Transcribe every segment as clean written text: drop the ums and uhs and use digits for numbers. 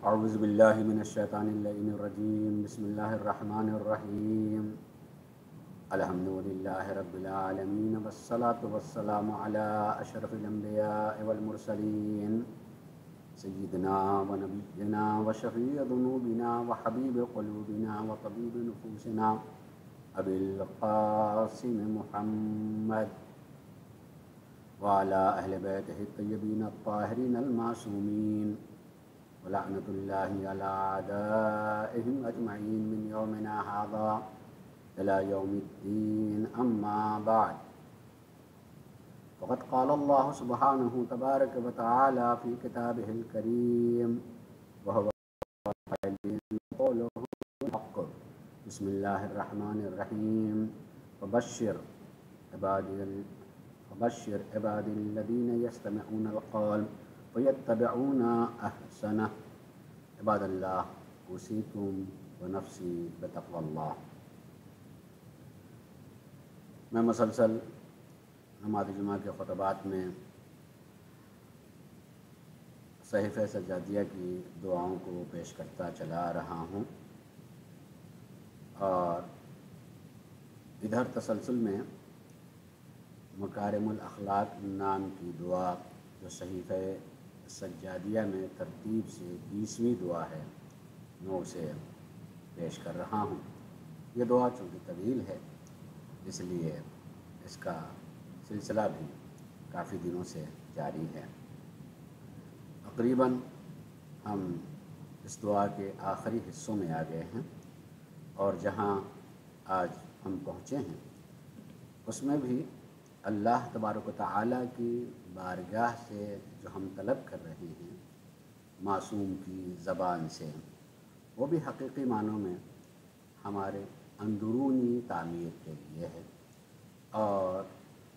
اعوذ باللہ من الشیطان اللعین الرجیم بسم اللہ الرحمن الرحیم الحمد للہ رب العالمین والصلاة والسلام علی اشرف الانبیاء والمرسلین سیدنا و نبینا و شفیع ذنوبنا و حبیب قلوبنا و طبیب نفوسنا ابی القاسم محمد وعلى اہل بیتہ الطیبین الطاہرین المعصومین ولعنة الله على أعدائهم أجمعين من يومنا هذا إلى يوم الدين أما بعد فقد قال الله سبحانه تبارك وتعالى في كتابه الكريم وهو قوله الحق بسم الله الرحمن الرحيم فبشر عبادي الذين يستمعون القول ويتبعون احسنہ عباد اللہ اوصیکم ونفسی بتقوی اللہ۔ میں مسلسل نماز جمعہ کے خطبات میں صحیفہ سجادیہ کی دعاؤں کو پیش کرتا چلا رہا ہوں، اور ادھر تسلسل میں مکارم الاخلاق نام کی دعا جو صحیفہ سجادیہ میں ترتیب سے 20ویں دعا ہے، میں اسے پیش کر رہا ہوں۔ یہ دعا چونکہ طویل ہے اس لیے اس کا سلسلہ بھی کافی دنوں سے جاری ہے۔ تقریباً ہم اس دعا کے آخری حصوں میں آ گئے ہیں، اور جہاں آج ہم پہنچے ہیں اس میں بھی اللہ تبارک و تعالیٰ کی بارگاہ سے جو ہم طلب کر رہے ہیں معصوم کی زبان سے، وہ بھی حقیقی معنوں میں ہمارے اندرونی تعمیر کے لیے ہے، اور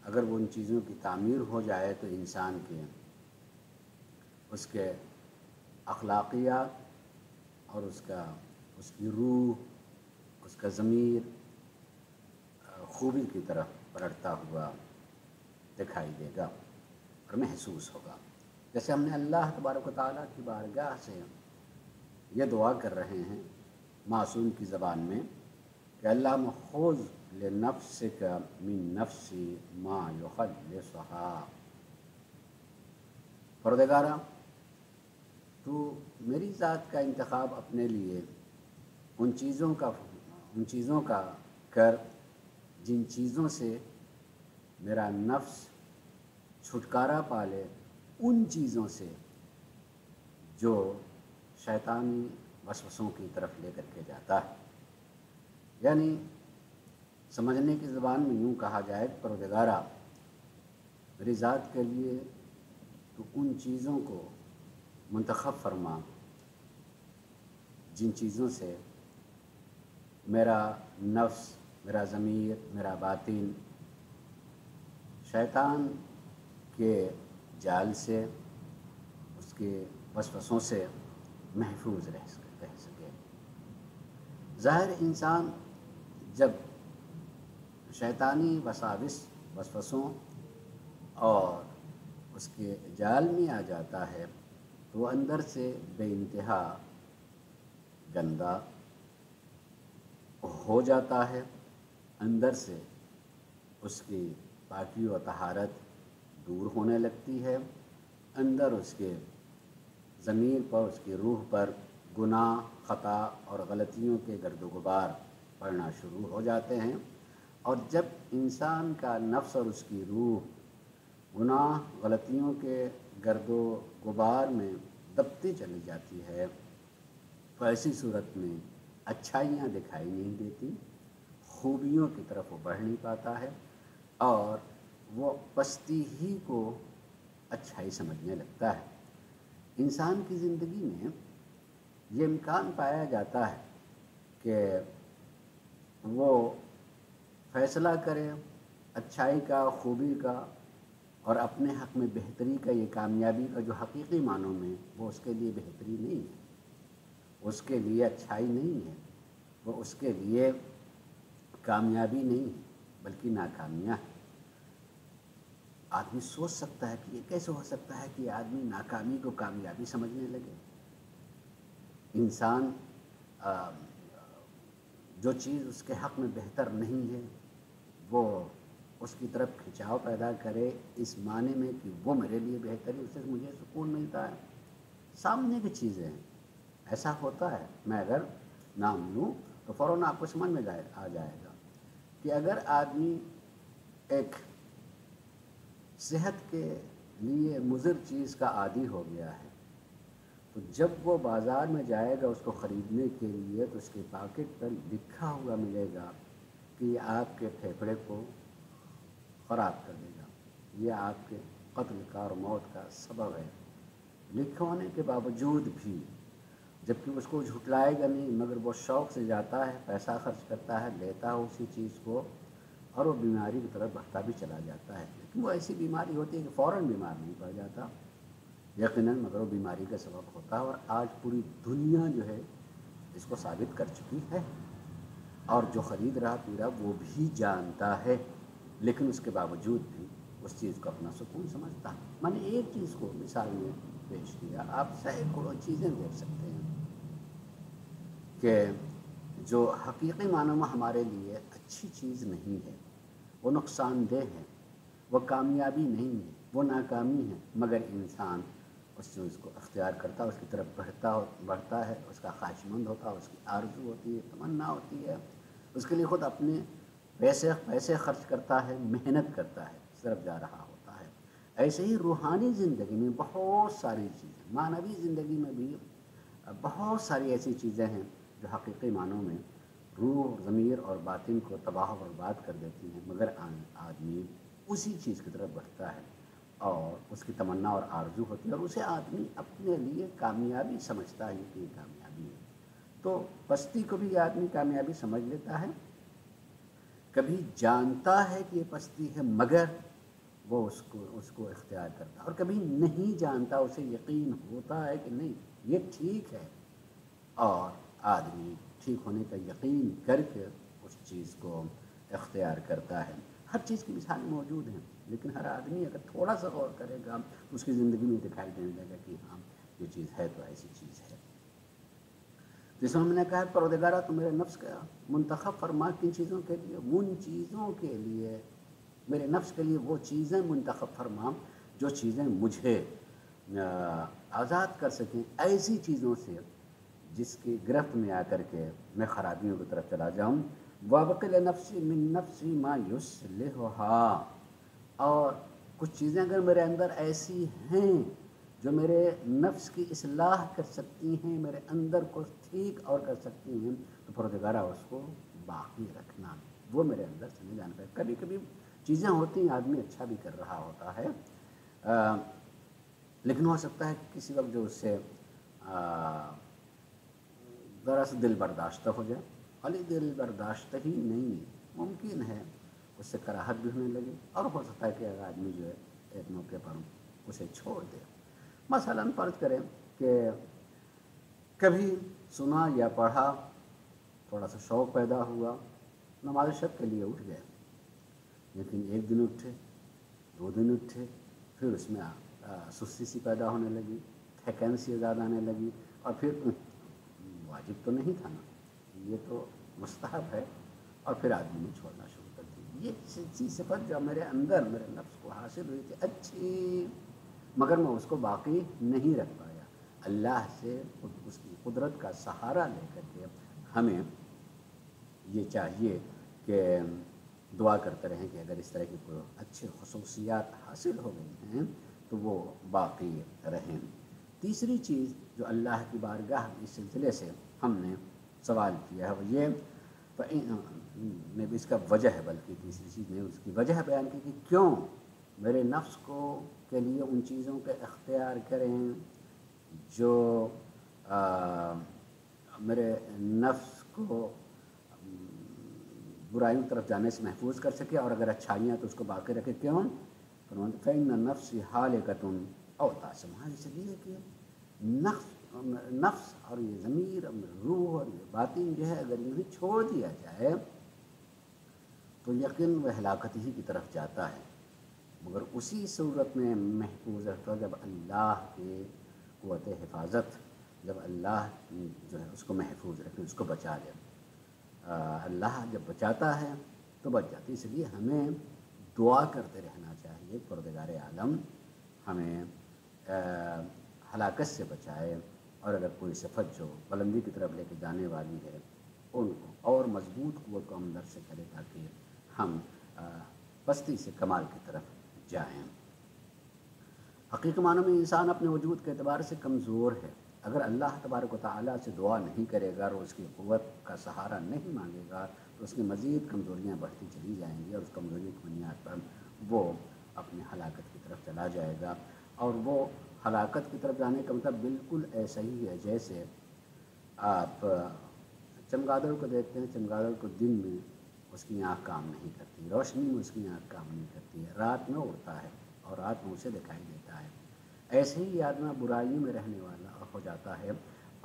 اگر وہ ان چیزوں کی تعمیر ہو جائے تو انسان کے اس کے اخلاقیات اور اس کی روح، اس کا ضمیر خوبی کی طرف پلٹتا ہوا دکھائی دے گا اور محسوس ہوگا۔ جیسے ہم نے اللہ تبارک و تعالیٰ کی بارگاہ سے یہ دعا کر رہے ہیں معصوم کی زبان میں کہ اللہ مخوض لنفسک من نفسی ما یخلصھا، پروردگارا تو میری ذات کا انتخاب اپنے لیے ان چیزوں کا کر جن چیزوں سے میرا نفس چھٹکارا پالے ان چیزوں سے جو شیطانی وسوسوں کی طرف لے کر کے جاتا ہے۔ یعنی سمجھنے کی زبان میں یوں کہا جائے کہ پروردگارا میری ذات کے لیے تو ان چیزوں کو منتخب فرما جن چیزوں سے میرا نفس، میرا ضمیر، میرا باطن شیطان کے جال سے، اس کے وسوسوں سے محفوظ رہ سکے۔ ظاہر انسان جب شیطانی وسوسوں اور اس کے جال میں آ جاتا ہے تو وہ اندر سے بے انتہا گندا ہو جاتا ہے، اندر سے اس کی پاکی و طہارت دور ہونے لگتی ہے، اندر اس کے ضمیر پر، اس کی روح پر گناہ، خطا اور غلطیوں کے گرد و غبار پڑنا شروع ہو جاتے ہیں، اور جب انسان کا نفس اور اس کی روح گناہ، غلطیوں کے گرد و غبار میں دبتی چلی جاتی ہے تو ایسی صورت میں اچھائیاں دکھائی نہیں دیتی، خوبیوں کی طرف وہ بڑھ نہیں پاتا ہے، اور وہ پستی ہی کو اچھائی سمجھنے لگتا ہے۔ انسان کی زندگی میں یہ امکان پایا جاتا ہے کہ وہ فیصلہ کرے اچھائی کا، خوبی کا، اور اپنے حق میں بہتری کا، یہ کامیابی کا جو حقیقی معنوں میں وہ اس کے لیے بہتری نہیں ہے، اس کے لیے اچھائی نہیں ہے، وہ اس کے لیے کامیابی نہیں ہے بلکہ ناکامیاں ہے۔ آدمی سوچ سکتا ہے کہ یہ کیسے ہو سکتا ہے کہ آدمی ناکامی کو کامیابی سمجھنے لگے، انسان جو چیز اس کے حق میں بہتر نہیں ہے وہ اس کی طرف کھنچاؤ پیدا کرے، اس معنی میں کہ وہ میرے لیے بہتر ہے، اس سے مجھے سکون ملتا ہے۔ سامنے کی چیزیں ہیں، ایسا ہوتا ہے، میں اگر نام لوں تو فوراً آپ کو سمجھ میں آ جائے گا کہ اگر آدمی ایک صحت کے لیے مضر چیز کا عادی ہو گیا ہے تو جب وہ بازار میں جائے گا اس کو خریدنے کے لیے تو اس کے پاکٹ پر لکھا ہوا ملے گا کہ یہ آپ کے پھیپھڑے کو خراب کر دے گا، یہ آپ کے قتل کا اور موت کا سبب ہے۔ لکھے ہونے کے باوجود بھی جبکہ اس کو جھٹلائے گا نہیں، مگر وہ شوق سے جاتا ہے، پیسہ خرچ کرتا ہے، لیتا ہے اسی چیز کو، اور وہ بیماری کی طرف بڑھتا بھی چلا جاتا ہے۔ لیکن وہ ایسی بیماری ہوتی ہے کہ فوراً بیمار نہیں پڑ جاتا یقیناً، مگر وہ بیماری کا سبب ہوتا ہے، اور آج پوری دنیا جو ہے اس کو ثابت کر چکی ہے، اور جو خرید رہا پی رہا وہ بھی جانتا ہے، لیکن اس کے باوجود بھی اس چیز کو اپنا سکون سمجھتا ہے۔ میں نے ایک چیز کو مثال میں پیش کیا، آپ سینکڑوں چیزیں دیکھ سکتے ہیں کہ جو حقیقی معنوں میں ہمارے لیے اچھی چیز نہیں ہے، وہ نقصان دہ ہے، وہ کامیابی نہیں ہے، وہ ناکامی ہے، مگر انسان اس چیز کو اختیار کرتا ہے، اس کی طرف بڑھتا ہے، اس کا خواہش مند ہوتا ہے، اس کی آرزو ہوتی ہے، تمنا ہوتی ہے، اس کے لیے خود اپنے پیسے خرچ کرتا ہے، محنت کرتا ہے، اس طرف جا رہا ہوتا ہے۔ ایسے ہی روحانی زندگی میں بہت ساری چیزیں، معنوی زندگی میں بھی بہت ساری ایسی چیزیں ہیں جو حقیقی معنوں میں روح، ضمیر اور باطن کو تباہ و برباد کر دیتی ہیں، مگر آدمی اسی چیز کی طرف بڑھتا ہے اور اس کی تمنا اور آرزو ہوتی ہے، اور اسے آدمی اپنے لیے کامیابی سمجھتا ہے کہ یہ کامیابی ہے۔ تو پستی کو بھی آدمی کامیابی سمجھ لیتا ہے، کبھی جانتا ہے کہ یہ پستی ہے مگر وہ اس کو اختیار کرتا ہے، اور کبھی نہیں جانتا، اسے یقین ہوتا ہے کہ نہیں یہ ٹھیک ہے، اور آدمی ٹھیک ہونے کا یقین کر کے اس چیز کو اختیار کرتا ہے۔ ہر چیز کی مثال موجود ہیں، لیکن ہر آدمی اگر تھوڑا سا غور کرے گا تو اس کی زندگی میں دکھائی دینے لگے گا کہ ہاں یہ چیز ہے تو ایسی چیز ہے۔ جس میں ہم نے کہا پروردگارا تو میرے نفس کا منتخب فرما، کن چیزوں کے لیے؟ ان چیزوں کے لیے، میرے نفس کے لیے وہ چیزیں منتخب فرما جو چیزیں مجھے آزاد کر سکیں ایسی چیزوں سے جس کی گرفت میں آ کر کے میں خرابیوں کی طرف چلا جاؤں۔ وابقل نفسی من نفسی ما یصلحھا، اور کچھ چیزیں اگر میرے اندر ایسی ہیں جو میرے نفس کی اصلاح کر سکتی ہیں، میرے اندر کو ٹھیک اور کر سکتی ہیں، تو پروردگارا اس کو باقی رکھنا، وہ میرے اندر سے نہیں جانا پڑے۔ کبھی کبھی چیزیں ہوتی ہیں، آدمی اچھا بھی کر رہا ہوتا ہے، لیکن ہو سکتا ہے کسی وقت جو اس سے ذرا سا دل برداشتہ ہو جائے، خالی دل برداشتہ ہی نہیں، ممکن ہے اس سے کراہت بھی ہونے لگے، اور ہو سکتا ہے کہ اگر آدمی جو ہے ایک موقع پر اسے چھوڑ دے۔ مثلاً فرض کریں کہ کبھی سنا یا پڑھا، تھوڑا سا شوق پیدا ہوا، نماز شب کے لیے اٹھ گئے، لیکن ایک دن اٹھے، 2 دن اٹھے، پھر اس میں سستی سی پیدا ہونے لگی، تھکن سی زیادہ آنے لگی، اور پھر واجب تو نہیں تھا نا، یہ تو مستحب ہے، اور پھر آدمی نے چھوڑنا شروع کر دی۔ یہ چیز صفت جو میرے اندر میرے نفس کو حاصل ہوئی تھی اچھی، مگر میں اس کو باقی نہیں رکھ پایا۔ اللہ سے اس کی قدرت کا سہارا لے کر کے ہمیں یہ چاہیے کہ دعا کرتے رہیں کہ اگر اس طرح کی کوئی اچھی خصوصیات حاصل ہو گئی ہیں تو وہ باقی رہیں۔ تیسری چیز جو اللہ کی بارگاہ اس سلسلے سے ہم نے سوال کیا ہے وہ یہ، میں بھی اس کا وجہ ہے، بلکہ تیسری چیز نے اس کی وجہ بیان کی کہ کیوں میرے نفس کو کے لیے ان چیزوں کے اختیار کریں جو میرے نفس کو برائیوں طرف جانے سے محفوظ کر سکے، اور اگر اچھائیاں تو اس کو باقی رکھے۔ کیوں؟ فإن النفس حالکۃ او تاسمہ، اس لیے کہ نفس اور یہ ضمیر اور روح اور یہ باطن جو ہے اگر انہیں چھوڑ دیا جائے تو یقین وہ ہلاکت ہی کی طرف جاتا ہے، مگر اسی صورت میں محفوظ رہتا ہے جب اللہ کی قوت حفاظت جب اللہ جو ہے اس کو محفوظ رکھے، اس کو بچا لے۔ اللہ جب بچاتا ہے تو بچ جاتی، اس لیے ہمیں دعا کرتے رہنا چاہیے پروردگار عالم ہمیں ہلاکت سے بچائے، اور اگر کوئی صفت جو بلندی کی طرف لے کے جانے والی ہے ان کو اور مضبوط قوت کو اندر سے کرے، تاکہ ہم پستی سے کمال کی طرف جائیں۔ حقیقی معنوں میں انسان اپنے وجود کے اعتبار سے کمزور ہے۔ اگر اللہ تبارک و تعالیٰ سے دعا نہیں کرے گا اور اس کی قوت کا سہارا نہیں مانگے گا تو اس کی مزید کمزوریاں بڑھتی چلی جائیں گی، اور اس کمزوری کی بنیاد پر وہ اپنی ہلاکت کی طرف چلا جائے گا۔ اور وہ ہلاکت کی طرف جانے کا مطلب بالکل ایسا ہی ہے جیسے آپ چمگادڑ کو دیکھتے ہیں، چمگادڑ کو دن میں اس کی آنکھ کام نہیں کرتی، روشنی میں اس کی آنکھ کام نہیں کرتی ہے، رات میں اڑتا ہے اور رات میں اسے دکھائی دیتا ہے۔ ایسے ہی آدمی برائیوں میں رہنے والا ہو جاتا ہے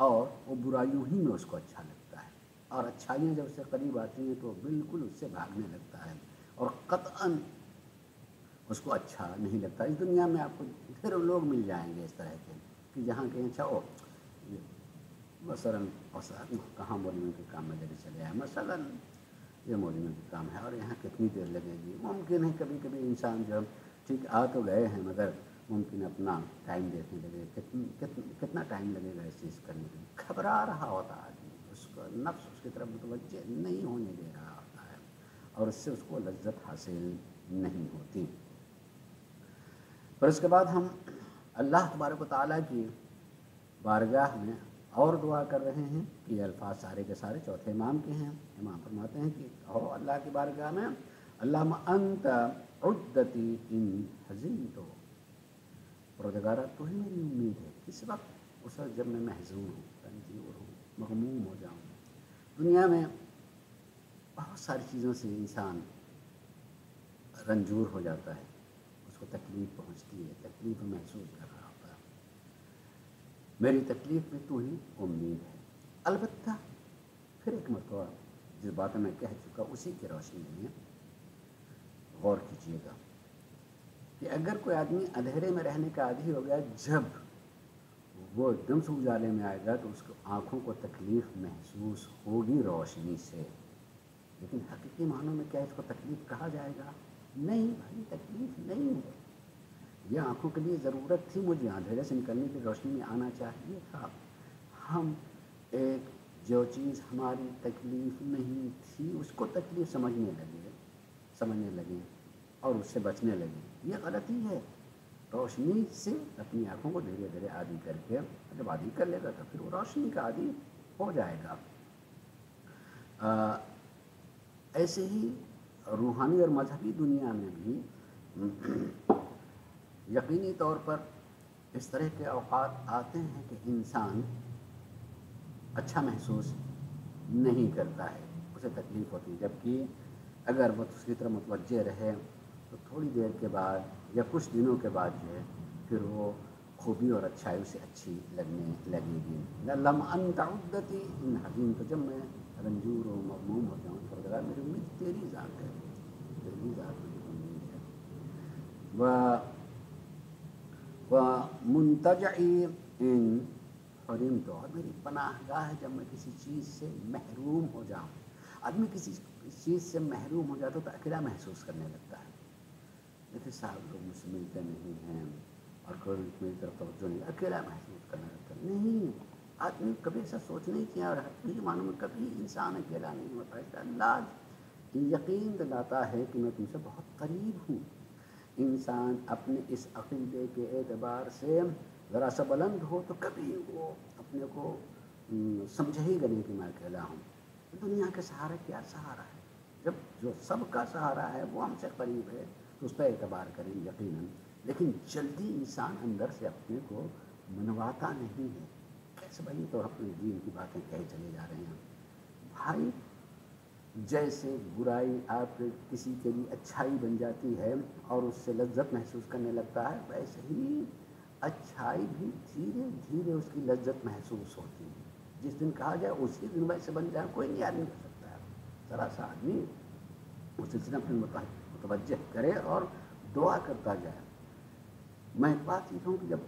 اور وہ برائیوں ہی میں اس کو اچھا لگتا ہے، اور اچھائیاں جب اس سے قریب آتی ہیں تو بالکل اس سے بھاگنے لگتا ہے، اور قطعاً اس کو اچھا نہیں لگتا۔ اس دنیا میں آپ کو ڈھیروں لوگ مل جائیں گے اس طرح کے کہ جہاں کہیں اچھا ہو مثلاً کہاں مولویوں کے کام میں لگے چلے آئے، مثلاً یہ مولویوں کے کام ہے اور یہاں کتنی دیر لگے گی۔ ممکن ہے کبھی کبھی انسان جو ٹھیک آ تو گئے ہیں مگر ممکن اپنا ٹائم دیکھنے لگے، کتنا ٹائم لگے گا اس چیز کرنے کے لیے، گھبرا رہا ہوتا آدمی، اس کا نفس اس کی طرف متوجہ نہیں ہونے دے رہا ہوتا ہے، اور اس سے اس کو لذت حاصل نہیں ہوتی۔ پھر اس کے بعد ہم اللہ تبارک و تعالیٰ کی بارگاہ میں اور دعا کر رہے ہیں کہ یہ الفاظ سارے کے سارے چوتھے امام کے ہیں۔ امام فرماتے ہیں کہ کہو اللہ کی بارگاہ میں، اللہم انت عدتی ان حزنت، پروردگارہ تو ہی میری امید ہے کس وقت، اس وقت جب میں محزون ہوں، رنجور ہوں، مغموم ہو جاؤں۔ دنیا میں بہت ساری چیزوں سے انسان رنجور ہو جاتا ہے، اس کو تکلیف پہنچتی ہے، تکلیف محسوس کر رہا ہوتا ہے، میری تکلیف میں تو ہی امید ہے۔ البتہ پھر ایک مرتبہ جس بات میں کہہ چکا اسی کی روشنی میں غور کیجیے گا کہ اگر کوئی آدمی اندھیرے میں رہنے کا عادی ہو گیا، جب وہ ایک دم سے اجالے میں آئے گا تو اس کو آنکھوں کو تکلیف محسوس ہوگی روشنی سے، لیکن حقیقی معنوں میں کیا اس کو تکلیف کہا جائے گا؟ نہیں بھائی، تکلیف نہیں ہے۔ یہ آنکھوں کے لیے ضرورت تھی، مجھے اندھیرے سے نکلنے کی روشنی میں آنا چاہیے تھا۔ ہم ایک جو چیز ہماری تکلیف نہیں تھی اس کو تکلیف سمجھنے لگے اور اس سے بچنے لگے، یہ غلطی ہے۔ روشنی سے اپنی آنکھوں کو دھیرے دھیرے عادی کر کے، جب عادی کر لے گا تو پھر وہ روشنی کا عادی ہو جائے گا۔ ایسے ہی روحانی اور مذہبی دنیا میں بھی یقینی طور پر اس طرح کے اوقات آتے ہیں کہ انسان اچھا محسوس نہیں کرتا ہے، اسے تکلیف ہوتی ہے، جبکہ اگر وہ اس کی طرف متوجہ رہے تو تھوڑی دیر کے بعد یا کچھ دنوں کے بعد جو ہے پھر وہ خوبی اور اچھائی سے اچھی لگنے لگے گی۔ لم انت عدتی ان حزین، تو جب میں رنجور و مغموم ہو جاؤں، پروردگار میری امید تیری ذات ہے، تیری ذات مجھے امید ہے۔ ومنتجعی ان حرمت، اور میری پناہ گاہ ہے جب میں کسی چیز سے محروم ہو جاؤں۔ آدمی کسی چیز سے محروم ہو جاتا تو اکیلا محسوس کرنے لگتا ہے، دیکھیں صاحب لوگ مجھ سے ملتے نہیں ہیں اور کوئی میری طرف توجہ نہیں، اکیلا محسوس کرنے لگتا ہے۔ نہیں، آدمی کبھی ایسا سوچ نہیں کیا، اور حقیقی معنوں میں کبھی انسان اکیلا نہیں ہوتا ہے۔ اللہ یقین دلاتا ہے کہ میں تم سے بہت قریب ہوں۔ انسان اپنے اس عقیدے کے اعتبار سے ذرا سا بلند ہو تو کبھی وہ اپنے کو سمجھے ہی گا نہیں کہ میں اکیلا ہوں۔ دنیا کے سہارے کیا سہارا ہے، جب جو سب کا سہارا ہے وہ ہم سے قریب ہے تو اس پہ اعتبار کریں یقیناً، لیکن جلدی انسان اندر سے اپنے کو منواتا نہیں ہے۔ کیسے بھائی تو اپنے دین کی باتیں کہے چلے جا رہے ہیں بھائی، جیسے برائی آپ کسی کے لیے اچھائی بن جاتی ہے اور اس سے لذت محسوس کرنے لگتا ہے، ویسے ہی اچھائی بھی دھیرے دھیرے اس کی لذت محسوس ہوتی ہے۔ جس دن کہا جائے اسی دن ویسے بن جائے کوئی نہیں آدمی کر سکتا ہے، ذرا سا آدمی اس سلسلے اپنے متوجہ کرے اور دعا کرتا جائے۔ میں ایک بات سیکھوں کہ جب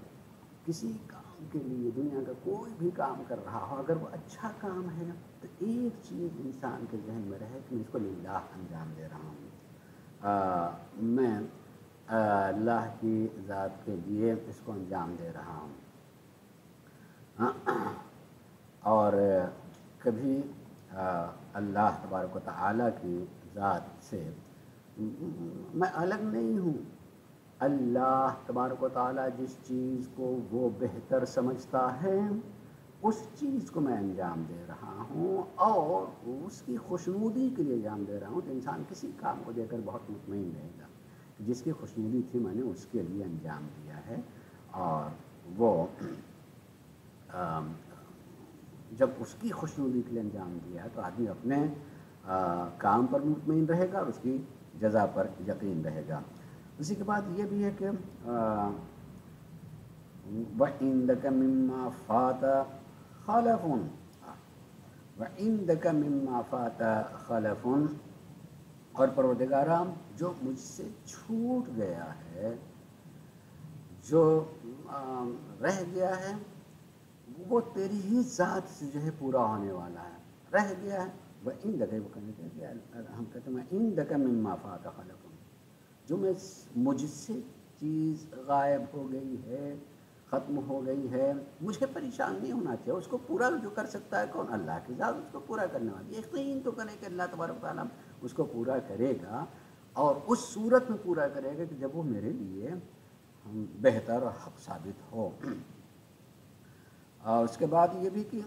کسی کام کے لیے دنیا کا کوئی بھی کام کر رہا ہو، اگر وہ اچھا کام ہے تو ایک چیز انسان کے ذہن میں رہے کہ میں اس کو للہ انجام دے رہا ہوں، میں اللہ کی ذات کے لیے اس کو انجام دے رہا ہوں۔ اور کبھی اللہ تبارک و تعالیٰ کی ذات سے میں الگ نہیں ہوں۔ اللہ تبارک و تعالیٰ جس چیز کو وہ بہتر سمجھتا ہے اس چیز کو میں انجام دے رہا ہوں، اور اس کی خوشنودی کے لیے انجام دے رہا ہوں۔ تو انسان کسی کام کو دے کر بہت مطمئن رہے گا، جس کی خوشنودی تھی میں نے اس کے لیے انجام دیا ہے، اور وہ جب اس کی خوشنودی کے لیے انجام دیا ہے تو آدمی اپنے کام پر مطمئن رہے گا اور اس کی جزا پر یقین رہے گا۔ اسی کے بعد یہ بھی ہے کہ وَعِندَكَ مِمَّا فَاتَ خَلَفٌ، وَعِندَكَ مِمَّا فَاتَ خَلَفٌ، اور پروردگارا جو مجھ سے چھوٹ گیا ہے، جو رہ گیا ہے، وہ تیری ہی ذات سے جو ہے پورا ہونے والا ہے، رہ گیا ہے۔ وَعِندَكَ، وہ کہتے ہیں کہ ہم کہتے ہیں وَعِندَكَ مِمَّا فَاتَ خَلَفٌ، جو مجھ سے چیز غائب ہو گئی ہے، ختم ہو گئی ہے، مجھے پریشان نہیں ہونا چاہیے۔ اس کو پورا جو کر سکتا ہے کون؟ اللہ کی ذات اس کو پورا کرنے والی۔ یقین تو کرے کہ اللہ تبارک و تعالیٰ اس کو پورا کرے گا، اور اس صورت میں پورا کرے گا کہ جب وہ میرے لیے بہتر اور حق ثابت ہو۔ اور اس کے بعد یہ بھی کہ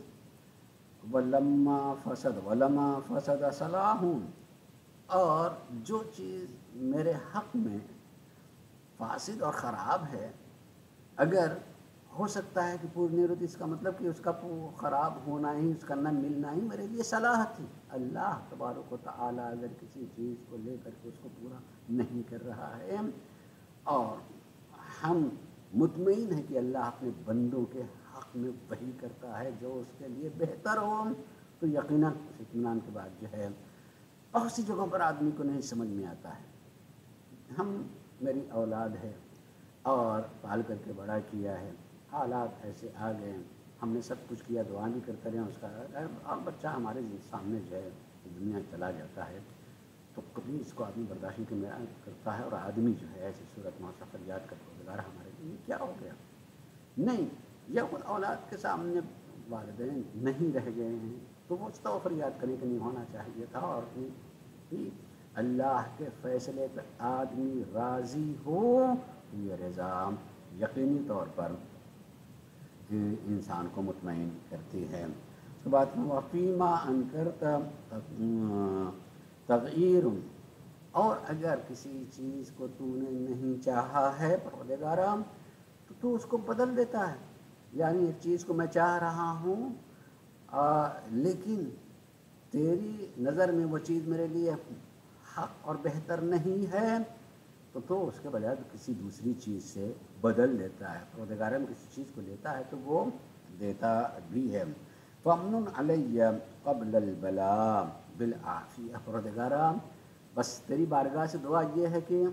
وَلَمَا فَسَدَ صَلَاحٌ، اور جو چیز میرے حق میں فاسد اور خراب ہے، اگر ہو سکتا ہے کہ پوری نہیں ہوتی، اس کا مطلب کہ اس کا خراب ہونا ہی، اس کا نہ ملنا ہی میرے لیے صلاح تھی۔ اللہ تبارک و تعالیٰ اگر کسی چیز کو لے کر کے اس کو پورا نہیں کر رہا ہے، اور ہم مطمئن ہیں کہ اللہ اپنے بندوں کے حق میں وہی کرتا ہے جو اس کے لیے بہتر ہو، تو یقیناً اس اطمینان کے بعد جو ہے بہت سی جگہوں پر آدمی کو نہیں سمجھ میں آتا ہے، میری اولاد ہے اور پال کر کے بڑا کیا ہے، حالات ایسے آ گئے، ہم نے سب کچھ کیا، دعا بھی کرتے رہے، اس کا اور بچہ ہمارے سامنے جو ہے دنیا چلا جاتا ہے، تو کبھی اس کو آدمی برداشت نہیں کرتا ہے، اور آدمی جو ہے ایسی صورت میں فریاد کرتا ہے گزارا ہمارے لیے کیا ہو گیا؟ نہیں، یا خود اولاد کے سامنے والدین نہیں رہ گئے ہیں تو وہ تو فریاد کرنے کے نہیں ہونا چاہیے تھا، اور بھی اللہ کے فیصلے پہ آدمی راضی ہو، یہ رضا یقینی طور پر انسان کو مطمئن کرتی ہے۔ اس کے بعد وَفِيمَا أَنكَرْتَ تَغْيِيرٌ، اور اگر کسی چیز کو تو نے نہیں چاہا ہے پروردگارا تو تو اس کو بدل دیتا ہے۔ یعنی ایک چیز کو میں چاہ رہا ہوں لیکن تیری نظر میں وہ چیز میرے لیے حق اور بہتر نہیں ہے، تو اس کے بجائے کسی دوسری چیز سے بدل دیتا ہے۔ پروردگار کسی چیز کو لیتا ہے تو وہ دیتا بھی ہے۔ فَأَمْنٌ عَلَيَّ قَبْلَ الْبَلَاءِ بِالْعَافِيَةِ، پروردگارا بس تیری بارگاہ سے دعا یہ ہے کہ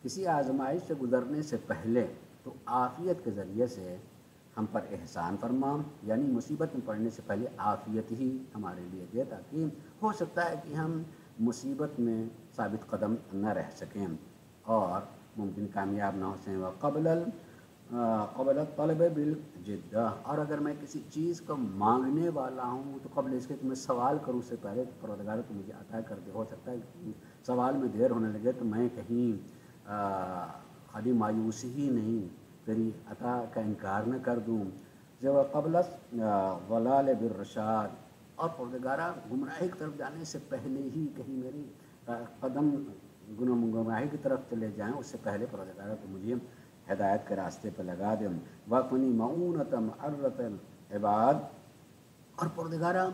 کسی آزمائش سے گزرنے سے پہلے تو عافیت کے ذریعے سے ہم پر احسان فرما، یعنی مصیبت میں پڑنے سے پہلے عافیت ہی ہمارے لیے دے، تاکہ ہو سکتا ہے کہ ہم مصیبت میں ثابت قدم نہ رہ سکیں اور ممکن کامیاب نہ ہو سکیں۔ قبل الطلب بالجدہ، اور اگر میں کسی چیز کو مانگنے والا ہوں تو قبل اس کے کہ میں سوال کروں سے پہلے پروردگار تو مجھے عطا کر دے۔ ہو سکتا ہے کہ سوال میں دیر ہونے لگے تو میں کہیں خالی مایوسی ہی نہیں، تیری عطا کا انکار نہ کر دوں۔ جو قبل ضلال بالرشاد، اور پروردگارا گمراہی کی طرف جانے سے پہلے ہی کہیں میری قدم گمراہی کی طرف چلے جائیں، اس سے پہلے پروردگارا تو مجھے ہدایت کے راستے پہ لگا دیں۔ وَقْنِي مَعُونَةَ مَعَرَّةَ الْعِبَادِ، اور پروردگارا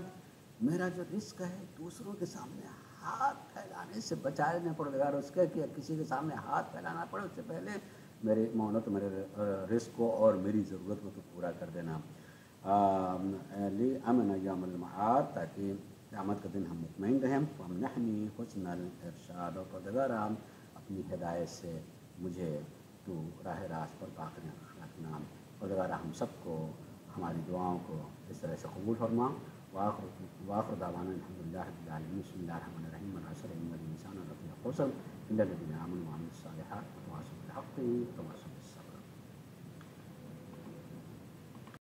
میرا جو رزق ہے دوسروں کے سامنے ہاتھ پھیلانے سے بچائے نے، پروردگار اس کے کہ کسی کے سامنے ہاتھ پھیلانا پڑے، اس سے پہلے میرے معونت، میرے رزق کو اور میری ضرورت کو تو پورا کر دینا۔ لِأَمْنَ يَوْمَ الْمَعَادِ، تاکہ قیامت کا دن ہم مطمئن رہیں۔ وَامْنَحْنِي حُسْنَ الْإِرْشَادِ، اور پروردگارا اپنی ہدایت سے مجھے تو راہ راست پر باقی رکھنا، پروردگار ہم سب کو ہماری دعاؤں کو اس طرح سے قبول فرما. وآخر دعوانا الحمدللہ رب العالمین. بسم اللہ الرحمن الرحیم. العصر ان الانسان لفی خسر الا الذین آمنوا وعملوا الصالحات وتواصوا بالحق وتواصوا